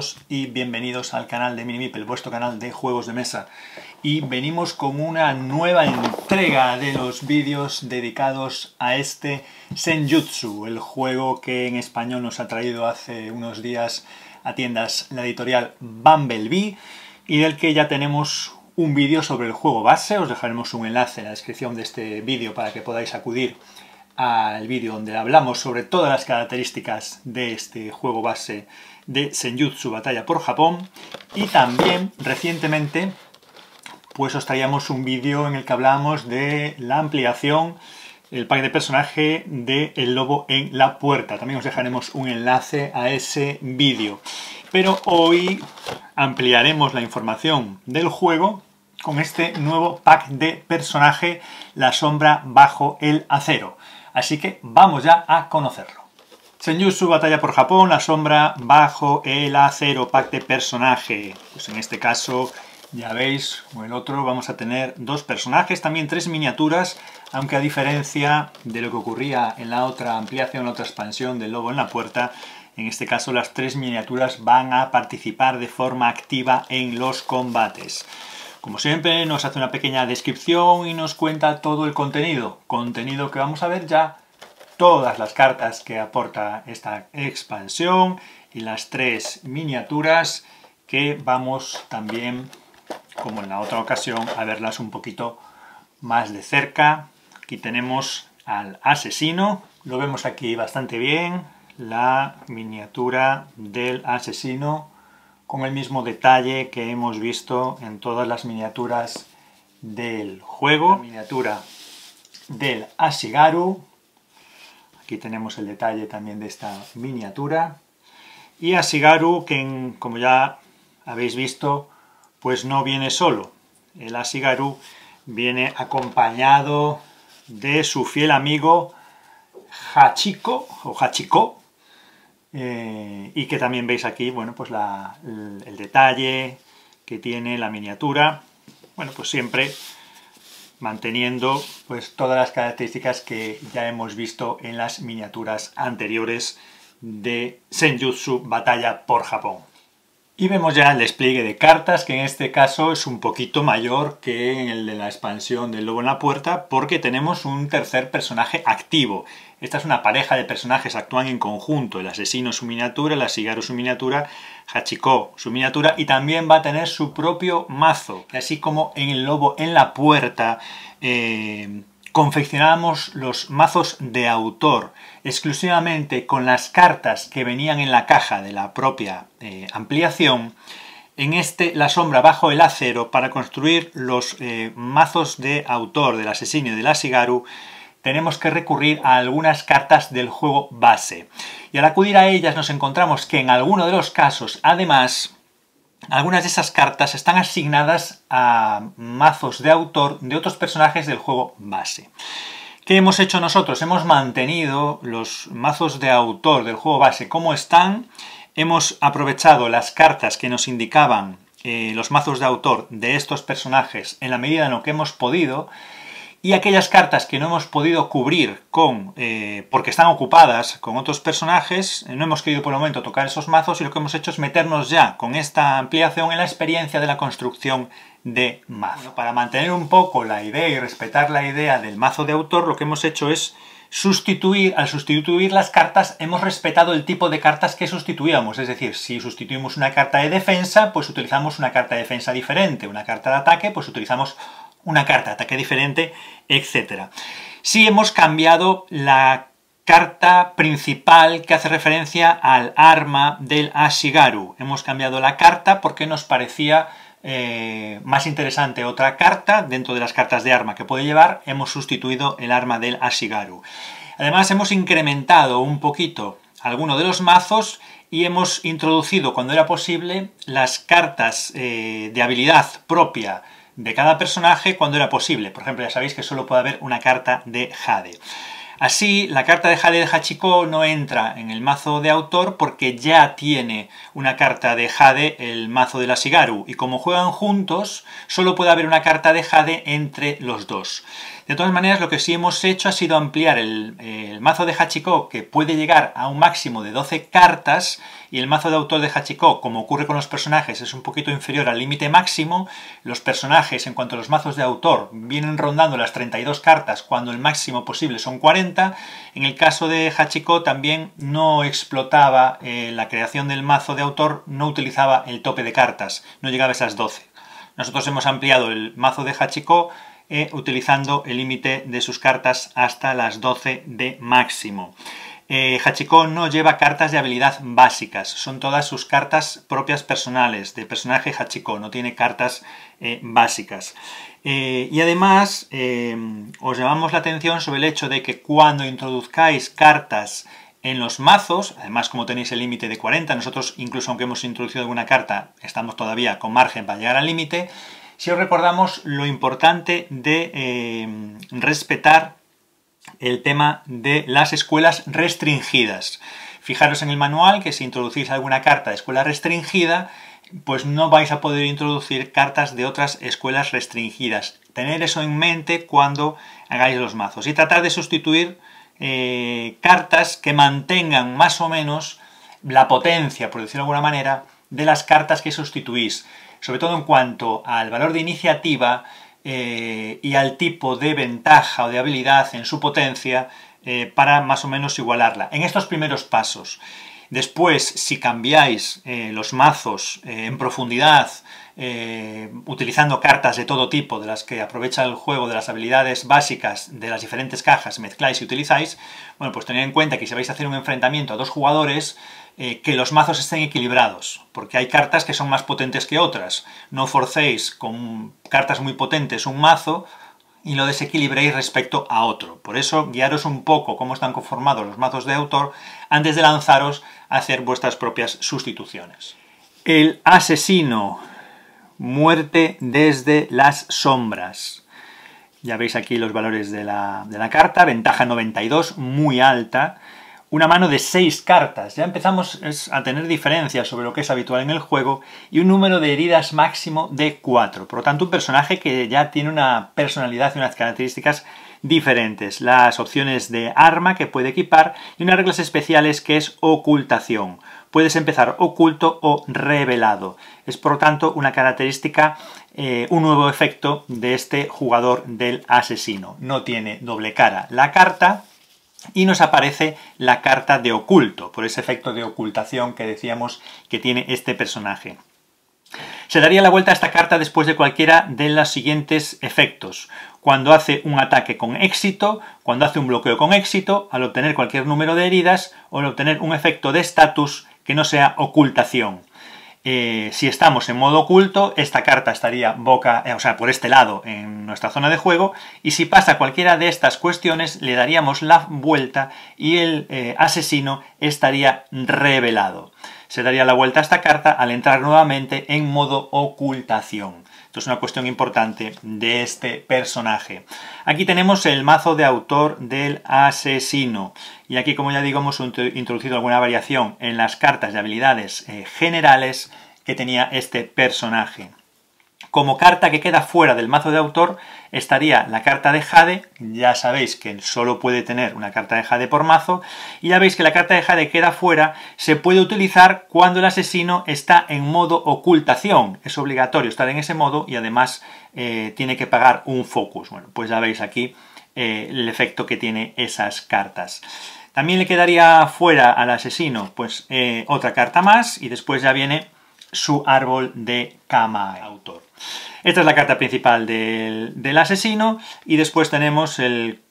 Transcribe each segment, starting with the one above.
todos y bienvenidos al canal de Minimipel, vuestro canal de juegos de mesa. Y venimos con una nueva entrega de los vídeos dedicados a este Senjutsu, el juego que en español nos ha traído hace unos días a tiendas la editorial Bumblebee y del que ya tenemos un vídeo sobre el juego base. Os dejaremos un enlace en la descripción de este vídeo para que podáis acudir al vídeo donde hablamos sobre todas las características de este juego base de Senjutsu Batalla por Japón. Y también recientemente pues os traíamos un vídeo en el que hablábamos de la ampliación, el pack de personaje de El Lobo en la Puerta. También os dejaremos un enlace a ese vídeo. Pero hoy ampliaremos la información del juego con este nuevo pack de personaje, La Sombra Bajo el Acero. Así que vamos ya a conocerlo. Senjutsu Batalla por Japón, La Sombra Bajo el Acero, pack de personaje. Pues en este caso, ya veis, como el otro, vamos a tener dos personajes, también tres miniaturas, aunque a diferencia de lo que ocurría en la otra ampliación, la otra expansión del Lobo en la Puerta, en este caso las tres miniaturas van a participar de forma activa en los combates. Como siempre, nos hace una pequeña descripción y nos cuenta todo el contenido. Contenido que vamos a ver ya, todas las cartas que aporta esta expansión y las tres miniaturas que vamos también, como en la otra ocasión, a verlas un poquito más de cerca. Aquí tenemos al asesino, lo vemos aquí bastante bien, la miniatura del asesino, con el mismo detalle que hemos visto en todas las miniaturas del juego. La miniatura del Ashigaru, aquí tenemos el detalle también de esta miniatura. Y Ashigaru, que como ya habéis visto, pues no viene solo. El Ashigaru viene acompañado de su fiel amigo Hachiko, o Hachiko, y que también veis aquí, bueno, pues el detalle que tiene la miniatura, bueno, pues siempre manteniendo pues todas las características que ya hemos visto en las miniaturas anteriores de Senjutsu Batalla por Japón. Y vemos ya el despliegue de cartas, que en este caso es un poquito mayor que en el de la expansión del Lobo en la Puerta, porque tenemos un tercer personaje activo. Esta es una pareja de personajes, actúan en conjunto, el asesino su miniatura, el Ashigaru su miniatura, Hachiko su miniatura, y también va a tener su propio mazo. Así como en el Lobo en la Puerta confeccionábamos los mazos de autor exclusivamente con las cartas que venían en la caja de la propia ampliación. En este, La Sombra Bajo el Acero, para construir los mazos de autor del asesino y del Ashigaru, tenemos que recurrir a algunas cartas del juego base. Y al acudir a ellas nos encontramos que en alguno de los casos, además, algunas de esas cartas están asignadas a mazos de autor de otros personajes del juego base. ¿Qué hemos hecho nosotros? Hemos mantenido los mazos de autor del juego base como están. Hemos aprovechado las cartas que nos indicaban los mazos de autor de estos personajes en la medida en lo que hemos podido. Y aquellas cartas que no hemos podido cubrir porque están ocupadas con otros personajes, no hemos querido por el momento tocar esos mazos, y lo que hemos hecho es meternos ya con esta ampliación en la experiencia de la construcción de mazo. Bueno, para mantener un poco la idea y respetar la idea del mazo de autor, lo que hemos hecho es al sustituir las cartas, hemos respetado el tipo de cartas que sustituíamos. Es decir, si sustituimos una carta de defensa, pues utilizamos una carta de defensa diferente, una carta de ataque, pues utilizamos una carta de ataque diferente, etc. Sí hemos cambiado la carta principal que hace referencia al arma del Ashigaru. Hemos cambiado la carta porque nos parecía más interesante otra carta dentro de las cartas de arma que puede llevar. Hemos sustituido el arma del Ashigaru. Además hemos incrementado un poquito alguno de los mazos y hemos introducido, cuando era posible, las cartas de habilidad propia de cada personaje cuando era posible. Por ejemplo, ya sabéis que solo puede haber una carta de Jade. Así, la carta de Jade de Hachiko no entra en el mazo de autor porque ya tiene una carta de Jade el mazo de la Ashigaru, y como juegan juntos, solo puede haber una carta de Jade entre los dos. De todas maneras, lo que sí hemos hecho ha sido ampliar el mazo de Hachiko, que puede llegar a un máximo de 12 cartas, y el mazo de autor de Hachiko, como ocurre con los personajes, es un poquito inferior al límite máximo, los personajes, en cuanto a los mazos de autor, vienen rondando las 32 cartas cuando el máximo posible son 40. En el caso de Hachiko también no explotaba la creación del mazo de autor, no utilizaba el tope de cartas, no llegaba a esas 12. Nosotros hemos ampliado el mazo de Hachiko utilizando el límite de sus cartas hasta las 12 de máximo. Hachiko no lleva cartas de habilidad básicas, son todas sus cartas propias personales, de personaje Hachiko, no tiene cartas básicas. Y además os llamamos la atención sobre el hecho de que cuando introduzcáis cartas en los mazos, además como tenéis el límite de 40, nosotros incluso aunque hemos introducido alguna carta, estamos todavía con margen para llegar al límite. Si os recordamos lo importante de respetar el tema de las escuelas restringidas. Fijaros en el manual que si introducís alguna carta de escuela restringida, pues no vais a poder introducir cartas de otras escuelas restringidas. Tener eso en mente cuando hagáis los mazos y tratar de sustituir cartas que mantengan más o menos la potencia, por decirlo de alguna manera, de las cartas que sustituís, sobre todo en cuanto al valor de iniciativa y al tipo de ventaja o de habilidad en su potencia para más o menos igualarla. En estos primeros pasos. Después, si cambiáis los mazos en profundidad, utilizando cartas de todo tipo, de las que aprovecha el juego, de las habilidades básicas de las diferentes cajas, mezcláis y utilizáis, bueno, pues tened en cuenta que si vais a hacer un enfrentamiento a dos jugadores, que los mazos estén equilibrados, porque hay cartas que son más potentes que otras. No forcéis con cartas muy potentes un mazo y lo desequilibréis respecto a otro. Por eso, guiaros un poco cómo están conformados los mazos de autor antes de lanzaros a hacer vuestras propias sustituciones. El asesino. Muerte desde las sombras. Ya veis aquí los valores de la carta. Ventaja 92, muy alta. Una mano de 6 cartas. Ya empezamos a tener diferencias sobre lo que es habitual en el juego. Y un número de heridas máximo de 4. Por lo tanto, un personaje que ya tiene una personalidad y unas características diferentes. Las opciones de arma que puede equipar y unas reglas especiales que es ocultación. Puedes empezar oculto o revelado. Es por lo tanto una característica, un nuevo efecto de este jugador del asesino. No tiene doble cara la carta. Y nos aparece la carta de oculto, por ese efecto de ocultación que decíamos que tiene este personaje. Se daría la vuelta a esta carta después de cualquiera de los siguientes efectos. Cuando hace un ataque con éxito, cuando hace un bloqueo con éxito, al obtener cualquier número de heridas o al obtener un efecto de estatus que no sea ocultación. Si estamos en modo oculto, esta carta estaría por este lado en nuestra zona de juego, y si pasa cualquiera de estas cuestiones le daríamos la vuelta y el asesino estaría revelado. Se daría la vuelta a esta carta al entrar nuevamente en modo ocultación. Esto es una cuestión importante de este personaje. Aquí tenemos el mazo de autor del asesino. Y aquí, como ya digo, hemos introducido alguna variación en las cartas de habilidades generales que tenía este personaje. Como carta que queda fuera del mazo de autor estaría la carta de Jade. Ya sabéis que solo puede tener una carta de Jade por mazo. Y ya veis que la carta de Jade queda fuera. Se puede utilizar cuando el asesino está en modo ocultación. Es obligatorio estar en ese modo y además tiene que pagar un focus. Bueno, pues ya veis aquí el efecto que tiene esas cartas. También le quedaría fuera al asesino pues otra carta más y después ya viene su árbol de Kamae. Autor. Esta es la carta principal del asesino y después tenemos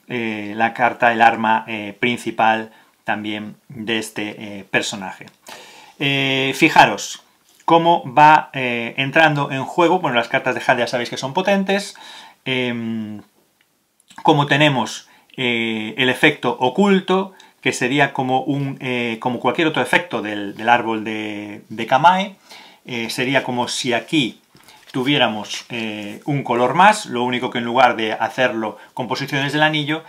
la carta, el arma principal también de este personaje. Fijaros cómo va entrando en juego. Bueno, las cartas de Jade ya sabéis que son potentes. Como tenemos el efecto oculto, que sería como cualquier otro efecto del árbol de Kamae. Sería como si aquí tuviéramos un color más, lo único que en lugar de hacerlo con posiciones del anillo,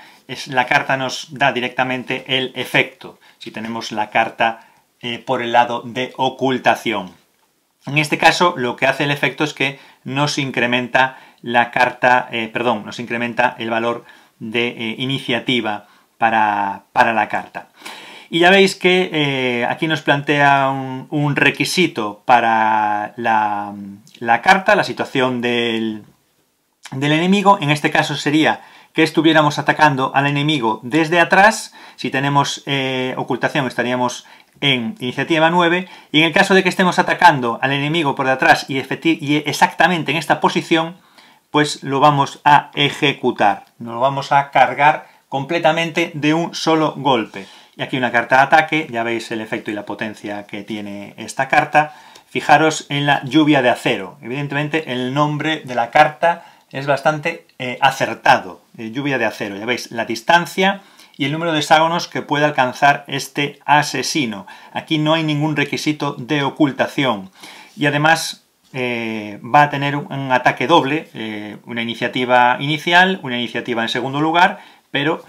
la carta nos da directamente el efecto, si tenemos la carta por el lado de ocultación. En este caso, lo que hace el efecto es que nos incrementa la carta, nos incrementa el valor de iniciativa para la carta. Y ya veis que aquí nos plantea un requisito para la carta, la situación del enemigo. En este caso sería que estuviéramos atacando al enemigo desde atrás. Si tenemos ocultación estaríamos en iniciativa 9, y en el caso de que estemos atacando al enemigo por detrás y exactamente en esta posición, pues lo vamos a ejecutar, nos lo vamos a cargar completamente de un solo golpe. Y aquí una carta de ataque, ya veis el efecto y la potencia que tiene esta carta. Fijaros en la lluvia de acero, evidentemente el nombre de la carta es bastante acertado, lluvia de acero, ya veis la distancia y el número de hexágonos que puede alcanzar este asesino. Aquí no hay ningún requisito de ocultación y además va a tener un ataque doble, una iniciativa inicial, una iniciativa en segundo lugar, pero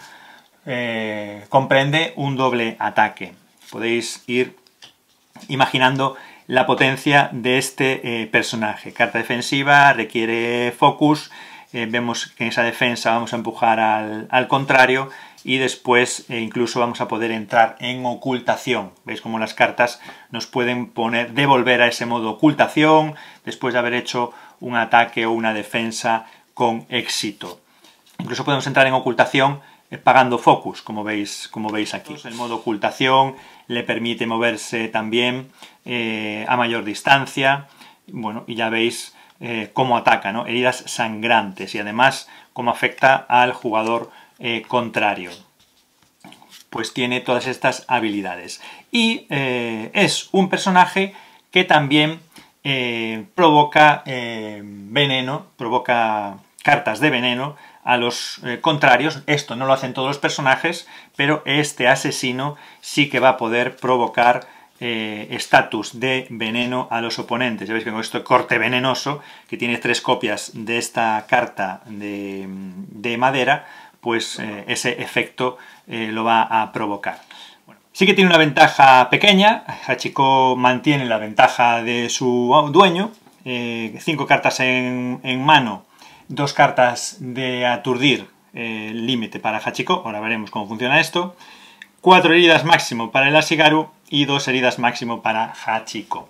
comprende un doble ataque. Podéis ir imaginando la potencia de este personaje. Carta defensiva, requiere focus, vemos que en esa defensa vamos a empujar al contrario y después incluso vamos a poder entrar en ocultación. Veis cómo las cartas nos pueden devolver a ese modo ocultación después de haber hecho un ataque o una defensa con éxito. Incluso podemos entrar en ocultación pagando focus, como veis aquí. El modo ocultación le permite moverse también a mayor distancia. Bueno, y ya veis cómo ataca, ¿no? Heridas sangrantes y además cómo afecta al jugador contrario. Pues tiene todas estas habilidades. Y es un personaje que también provoca veneno, provoca cartas de veneno a los contrarios. Esto no lo hacen todos los personajes, pero este asesino sí que va a poder provocar estatus de veneno a los oponentes. Ya veis que con esto corte venenoso, que tiene 3 copias de esta carta de madera, pues ese efecto lo va a provocar. Bueno, sí que tiene una ventaja pequeña. Hachiko mantiene la ventaja de su dueño. 5 cartas en mano, 2 cartas de aturdir, límite para Hachiko. Ahora veremos cómo funciona esto. 4 heridas máximo para el Ashigaru y 2 heridas máximo para Hachiko.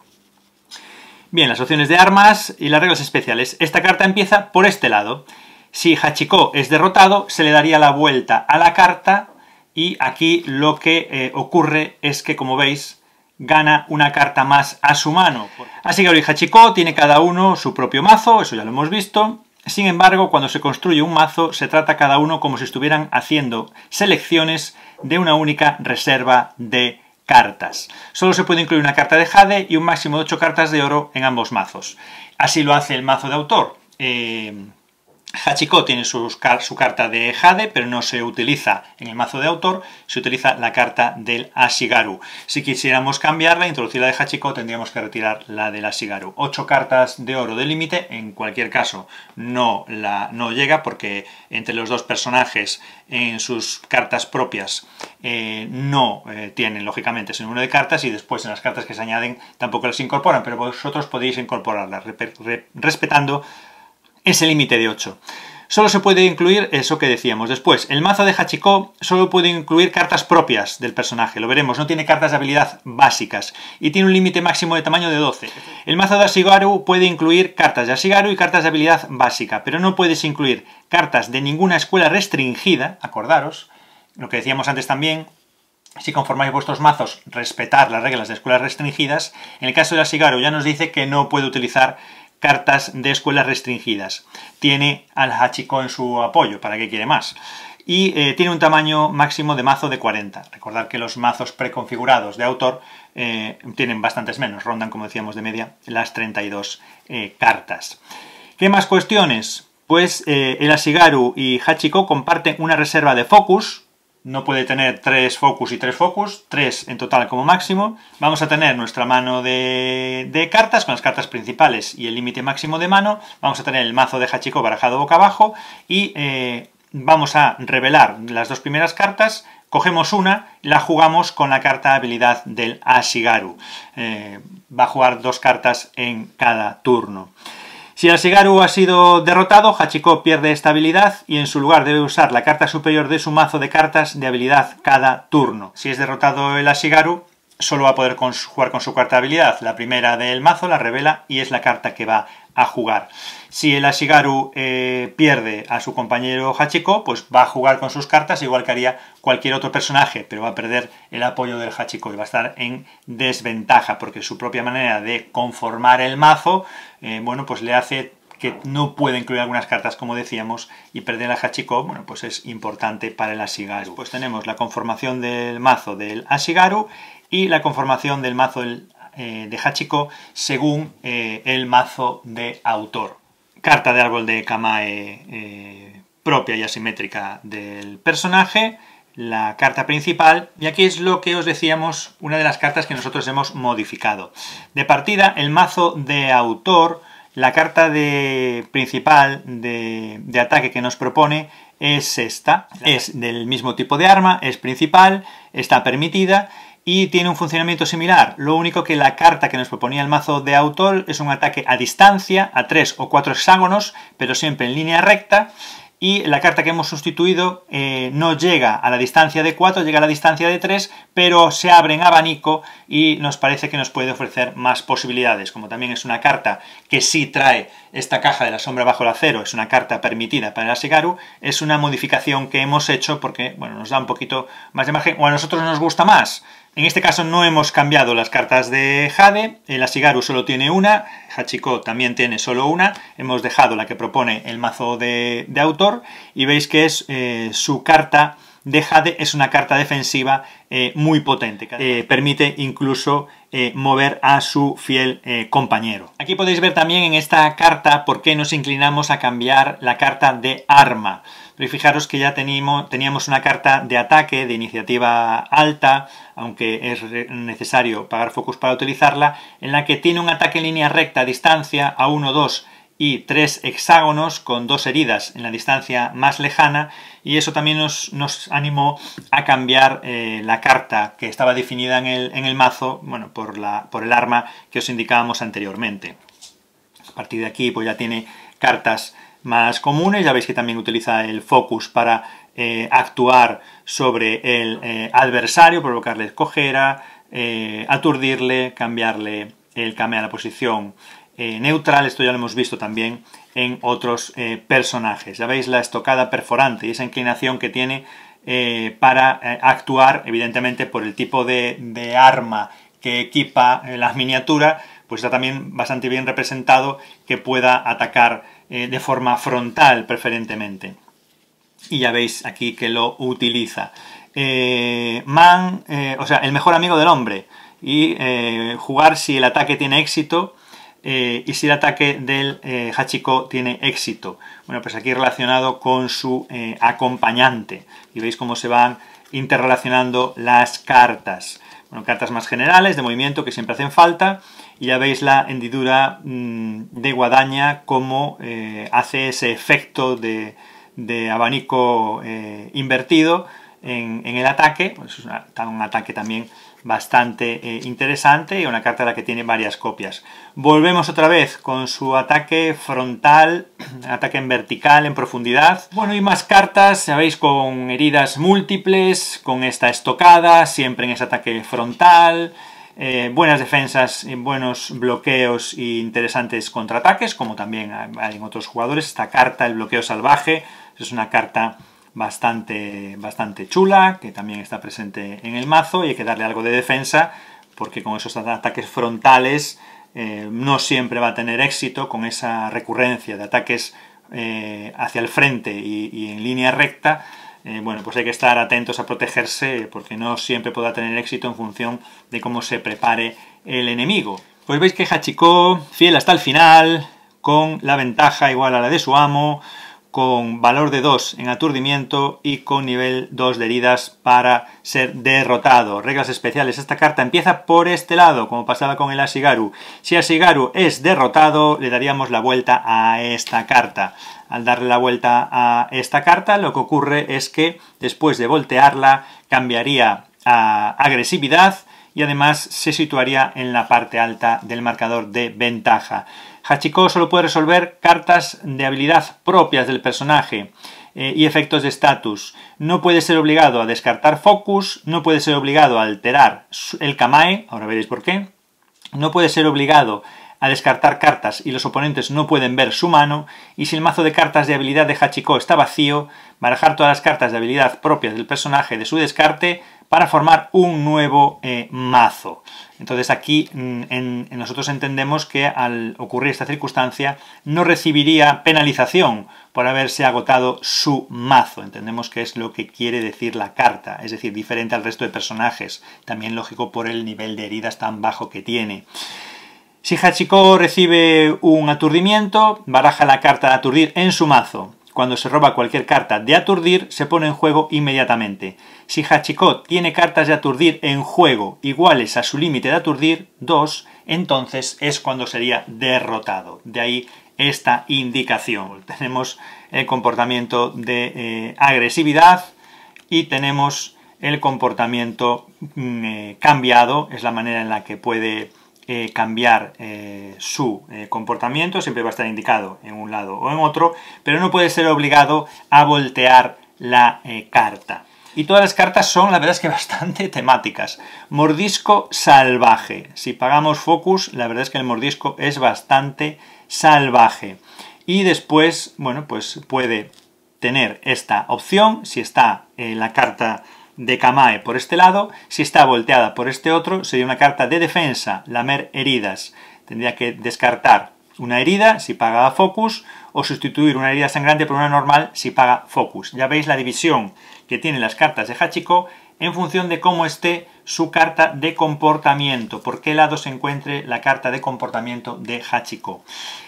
Bien, las opciones de armas y las reglas especiales. Esta carta empieza por este lado. Si Hachiko es derrotado, se le daría la vuelta a la carta y aquí lo que ocurre es que, como veis, gana una carta más a su mano. Ashigaru y Hachiko tienen cada uno su propio mazo, eso ya lo hemos visto. Sin embargo, cuando se construye un mazo, se trata cada uno como si estuvieran haciendo selecciones de una única reserva de cartas. Solo se puede incluir una carta de jade y un máximo de 8 cartas de oro en ambos mazos. Así lo hace el mazo de autor. Hachiko tiene su carta de jade, pero no se utiliza en el mazo de autor, se utiliza la carta del Ashigaru. Si quisiéramos cambiarla, introducir la de Hachiko, tendríamos que retirar la del Ashigaru. 8 cartas de oro de límite, en cualquier caso no llega, porque entre los dos personajes en sus cartas propias no tienen, lógicamente, ese número de cartas, y después en las cartas que se añaden tampoco las incorporan, pero vosotros podéis incorporarlas, respetando ese límite de 8. Solo se puede incluir eso que decíamos. Después, el mazo de Hachiko solo puede incluir cartas propias del personaje, lo veremos, no tiene cartas de habilidad básicas y tiene un límite máximo de tamaño de 12. El mazo de Ashigaru puede incluir cartas de Ashigaru y cartas de habilidad básica, pero no puedes incluir cartas de ninguna escuela restringida, acordaros, lo que decíamos antes también. Si conformáis vuestros mazos, respetar las reglas de escuelas restringidas. En el caso de Ashigaru ya nos dice que no puede utilizar cartas de escuelas restringidas. Tiene al Hachiko en su apoyo, ¿para qué quiere más? Y tiene un tamaño máximo de mazo de 40. Recordad que los mazos preconfigurados de autor tienen bastantes menos, rondan, como decíamos, de media las 32 cartas. ¿Qué más cuestiones? Pues el Ashigaru y Hachiko comparten una reserva de focus. No puede tener 3 focus y 3 focus, 3 en total como máximo. Vamos a tener nuestra mano de cartas, con las cartas principales y el límite máximo de mano. Vamos a tener el mazo de Hachiko barajado boca abajo y vamos a revelar las 2 primeras cartas. Cogemos una, la jugamos con la carta habilidad del Ashigaru. Va a jugar 2 cartas en cada turno. Si el Ashigaru ha sido derrotado, Hachiko pierde esta habilidad y en su lugar debe usar la carta superior de su mazo de cartas de habilidad cada turno. Si es derrotado el Ashigaru, solo va a poder jugar con su carta de habilidad. La primera del mazo la revela y es la carta que va a jugar. Si el Ashigaru pierde a su compañero Hachiko, pues va a jugar con sus cartas igual que haría cualquier otro personaje, pero va a perder el apoyo del Hachiko y va a estar en desventaja porque su propia manera de conformar el mazo, bueno, pues le hace que no puede incluir algunas cartas, como decíamos, y perder a Hachiko, bueno, pues es importante para el Ashigaru. Pues tenemos la conformación del mazo del Ashigaru y la conformación del mazo de Hachiko según el mazo de autor. Carta de árbol de Kamae propia y asimétrica del personaje, la carta principal, y aquí es lo que os decíamos, una de las cartas que nosotros hemos modificado. De partida, el mazo de autor, la carta principal de ataque que nos propone es esta, es del mismo tipo de arma, es principal, está permitida y tiene un funcionamiento similar. Lo único que la carta que nos proponía el mazo de autor es un ataque a distancia, a 3 o 4 hexágonos, pero siempre en línea recta. Y la carta que hemos sustituido no llega a la distancia de 4, llega a la distancia de 3, pero se abre en abanico y nos parece que nos puede ofrecer más posibilidades. Como también es una carta que sí trae esta caja de la sombra bajo el acero, es una carta permitida para el Ashigaru, es una modificación que hemos hecho porque, bueno, nos da un poquito más de margen, o a nosotros nos gusta más. En este caso no hemos cambiado las cartas de Jade, el Ashigaru solo tiene una, Hachiko también tiene solo una, hemos dejado la que propone el mazo de autor y veis que es su carta de Jade, es una carta defensiva muy potente, permite incluso mover a su fiel compañero. Aquí podéis ver también en esta carta por qué nos inclinamos a cambiar la carta de arma. Pero fijaros que ya teníamos una carta de ataque, de iniciativa alta, aunque es necesario pagar focus para utilizarla, en la que tiene un ataque en línea recta a distancia a 1, 2 y 3 hexágonos con 2 heridas en la distancia más lejana, y eso también nos animó a cambiar la carta que estaba definida en el mazo, bueno, por el arma que os indicábamos anteriormente. A partir de aquí pues ya tiene cartas más comunes, ya veis que también utiliza el focus para actuar sobre el adversario, provocarle cojera, aturdirle, cambiarle el cambio a la posición neutral. Esto ya lo hemos visto también en otros personajes. Ya veis la estocada perforante y esa inclinación que tiene para actuar, evidentemente por el tipo de arma que equipa la miniatura, pues está también bastante bien representado que pueda atacar de forma frontal preferentemente. Y ya veis aquí que lo utiliza. O sea, el mejor amigo del hombre. Y jugar si el ataque tiene éxito y si el ataque del Hachiko tiene éxito. Bueno, pues aquí relacionado con su acompañante. Y veis cómo se van interrelacionando las cartas. Bueno, cartas más generales de movimiento que siempre hacen falta. Y ya veis la hendidura de guadaña, cómo hace ese efecto de abanico invertido en el ataque. Pues es un ataque también bastante interesante y una carta de la que tiene varias copias. Volvemos otra vez con su ataque frontal, ataque en vertical, en profundidad. Bueno, y más cartas, ya veis, con heridas múltiples, con esta estocada, siempre en ese ataque frontal. Buenas defensas, buenos bloqueos e interesantes contraataques, como también hay en otros jugadores. Esta carta, el bloqueo salvaje, es una carta bastante chula, que también está presente en el mazo y hay que darle algo de defensa, porque con esos ataques frontales no siempre va a tener éxito, con esa recurrencia de ataques hacia el frente y en línea recta. Bueno, pues hay que estar atentos a protegerse porque no siempre podrá tener éxito en función de cómo se prepare el enemigo. Pues veis que Hachiko, fiel hasta el final, con la ventaja igual a la de su amo, con valor de 2 en aturdimiento y con nivel 2 de heridas para ser derrotado. Reglas especiales. Esta carta empieza por este lado, como pasaba con el Ashigaru. Si Ashigaru es derrotado, le daríamos la vuelta a esta carta. Al darle la vuelta a esta carta, lo que ocurre es que después de voltearla, cambiaría a agresividad y además se situaría en la parte alta del marcador de ventaja. Hachiko solo puede resolver cartas de habilidad propias del personaje y efectos de estatus. No puede ser obligado a descartar focus, no puede ser obligado a alterar el Kamae, ahora veréis por qué. No puede ser obligado a descartar cartas y los oponentes no pueden ver su mano, y si el mazo de cartas de habilidad de Hachiko está vacío, barajar todas las cartas de habilidad propias del personaje de su descarte para formar un nuevo mazo. Entonces aquí nosotros entendemos que al ocurrir esta circunstancia no recibiría penalización por haberse agotado su mazo. Entendemos que es lo que quiere decir la carta, es decir, diferente al resto de personajes, también lógico por el nivel de heridas tan bajo que tiene. Si Hachiko recibe un aturdimiento, baraja la carta de aturdir en su mazo. Cuando se roba cualquier carta de aturdir, se pone en juego inmediatamente. Si Hachiko tiene cartas de aturdir en juego iguales a su límite de aturdir, 2, entonces es cuando sería derrotado. De ahí esta indicación. Tenemos el comportamiento de agresividad y tenemos el comportamiento cambiado, es la manera en la que puede cambiar su comportamiento, siempre va a estar indicado en un lado o en otro, pero no puede ser obligado a voltear la carta. Y todas las cartas son, la verdad es que bastante temáticas. Mordisco salvaje. Si pagamos focus, la verdad es que el mordisco es bastante salvaje. Y después, bueno, pues puede tener esta opción, si está la carta de Kamae por este lado, si está volteada por este otro, sería una carta de defensa, lamer heridas. Tendría que descartar una herida si paga focus, o sustituir una herida sangrante por una normal si paga focus. Ya veis la división que tienen las cartas de Hachiko en función de cómo esté su carta de comportamiento, por qué lado se encuentre la carta de comportamiento de Hachiko.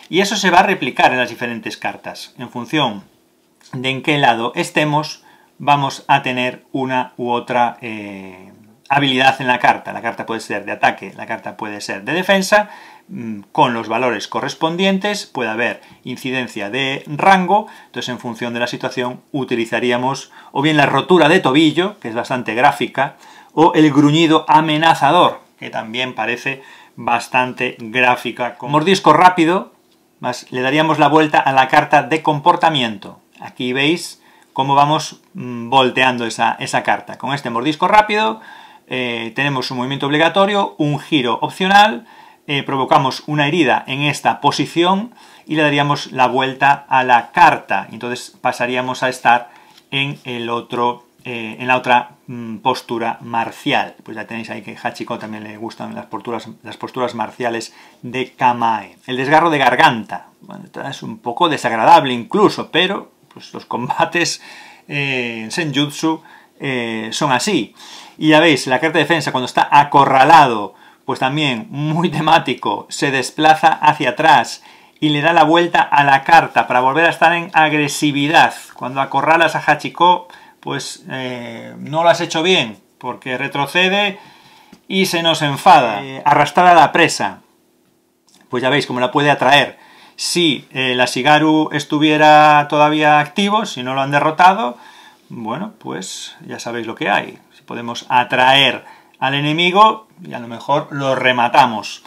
Y eso se va a replicar en las diferentes cartas. En función de en qué lado estemos, vamos a tener una u otra habilidad en la carta. La carta puede ser de ataque, la carta puede ser de defensa, con los valores correspondientes. Puede haber incidencia de rango, entonces en función de la situación utilizaríamos o bien la rotura de tobillo, que es bastante gráfica, o el gruñido amenazador, que también parece bastante gráfica. Con mordisco rápido, le daríamos la vuelta a la carta de comportamiento. Aquí veis cómo vamos volteando esa carta. Con este mordisco rápido tenemos un movimiento obligatorio, un giro opcional, provocamos una herida en esta posición y le daríamos la vuelta a la carta. Entonces pasaríamos a estar en la otra postura marcial. Pues ya tenéis ahí que a Hachiko también le gustan las posturas marciales de Kamae. El desgarro de garganta. Bueno, es un poco desagradable incluso, pero pues los combates en Senjutsu son así. Y ya veis, la carta de defensa cuando está acorralado, pues también muy temático, se desplaza hacia atrás y le da la vuelta a la carta para volver a estar en agresividad. Cuando acorralas a Hachiko, pues no lo has hecho bien, porque retrocede y se nos enfada. Arrastrar a la presa, pues ya veis cómo la puede atraer. Si la Shigaru estuviera todavía activo, si no lo han derrotado, bueno, pues ya sabéis lo que hay. Si podemos atraer al enemigo y a lo mejor lo rematamos.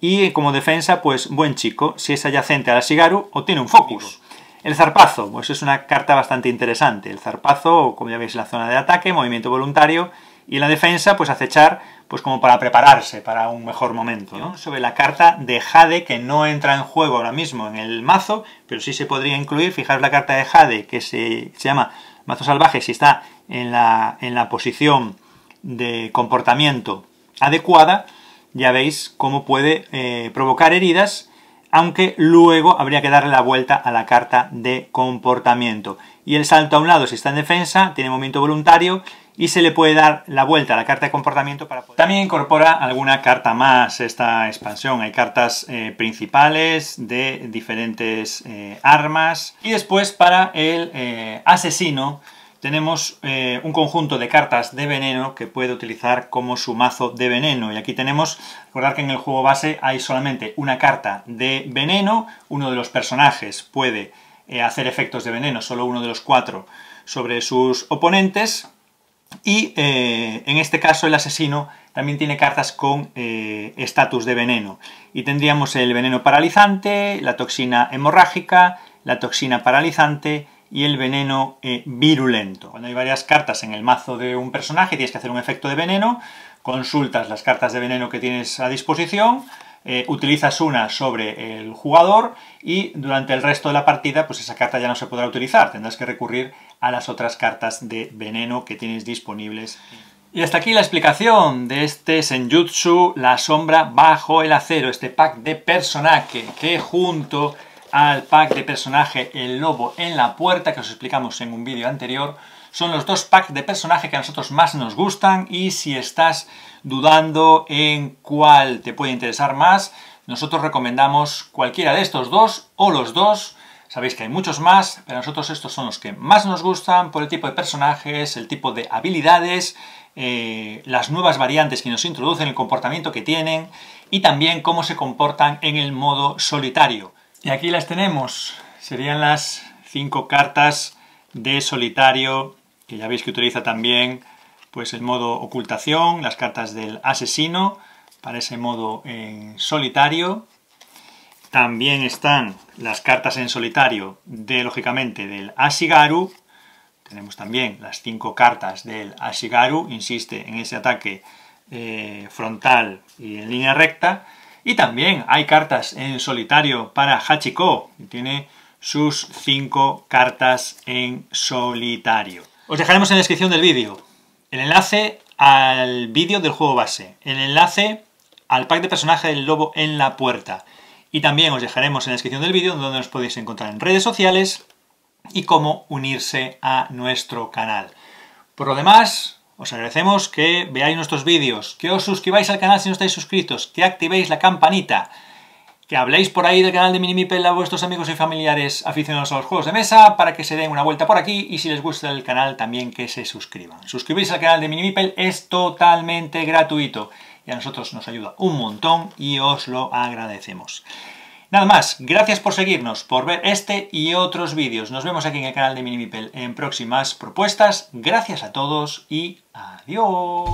Y como defensa, pues buen chico, si es adyacente a la Shigaru o tiene un focus. El zarpazo, pues es una carta bastante interesante. El zarpazo, como ya veis, en la zona de ataque, movimiento voluntario, y en la defensa, pues acechar, pues como para prepararse para un mejor momento, ¿no? Sobre la carta de Jade, que no entra en juego ahora mismo en el mazo, pero sí se podría incluir. Fijaros la carta de Jade, que se llama mazo salvaje, si está en la posición de comportamiento adecuada, ya veis cómo puede provocar heridas, aunque luego habría que darle la vuelta a la carta de comportamiento. Y el salto a un lado, si está en defensa, tiene movimiento voluntario y se le puede dar la vuelta a la carta de comportamiento para poder... También incorpora alguna carta más esta expansión. Hay cartas principales de diferentes armas. Y después para el asesino tenemos un conjunto de cartas de veneno que puede utilizar como su mazo de veneno. Y aquí tenemos, recordad que en el juego base hay solamente una carta de veneno. Uno de los personajes puede hacer efectos de veneno, solo uno de los 4, sobre sus oponentes. Y en este caso el asesino también tiene cartas con estatus de veneno. Y tendríamos el veneno paralizante, la toxina hemorrágica, la toxina paralizante y el veneno virulento. Cuando hay varias cartas en el mazo de un personaje y tienes que hacer un efecto de veneno, consultas las cartas de veneno que tienes a disposición, utilizas una sobre el jugador y durante el resto de la partida pues esa carta ya no se podrá utilizar, tendrás que recurrir a las otras cartas de veneno que tienes disponibles. Y hasta aquí la explicación de este Senjutsu, la sombra bajo el acero, este pack de personaje que junto al pack de personaje el lobo en la puerta que os explicamos en un vídeo anterior, son los dos packs de personaje que a nosotros más nos gustan, y si estás dudando en cuál te puede interesar más, nosotros recomendamos cualquiera de estos dos o los dos. Sabéis que hay muchos más, pero a nosotros estos son los que más nos gustan por el tipo de personajes, el tipo de habilidades, las nuevas variantes que nos introducen, el comportamiento que tienen y también cómo se comportan en el modo solitario. Y aquí las tenemos, serían las 5 cartas de solitario, que ya veis que utiliza también pues el modo ocultación, las cartas del asesino para ese modo en solitario. También están las cartas en solitario lógicamente del Ashigaru. Tenemos también las 5 cartas del Ashigaru, insiste en ese ataque frontal y en línea recta. Y también hay cartas en solitario para Hachiko, que tiene sus 5 cartas en solitario. Os dejaremos en la descripción del vídeo el enlace al vídeo del juego base, el enlace al pack de personaje del lobo en la puerta, y también os dejaremos en la descripción del vídeo donde os podéis encontrar en redes sociales y cómo unirse a nuestro canal. Por lo demás, os agradecemos que veáis nuestros vídeos, que os suscribáis al canal si no estáis suscritos, que activéis la campanita, que habléis por ahí del canal de Minimipel a vuestros amigos y familiares aficionados a los juegos de mesa para que se den una vuelta por aquí, y si les gusta el canal también que se suscriban. Suscribirse al canal de Minimipel es totalmente gratuito y a nosotros nos ayuda un montón y os lo agradecemos. Nada más, gracias por seguirnos, por ver este y otros vídeos. Nos vemos aquí en el canal de Minimipel en próximas propuestas. Gracias a todos y adiós.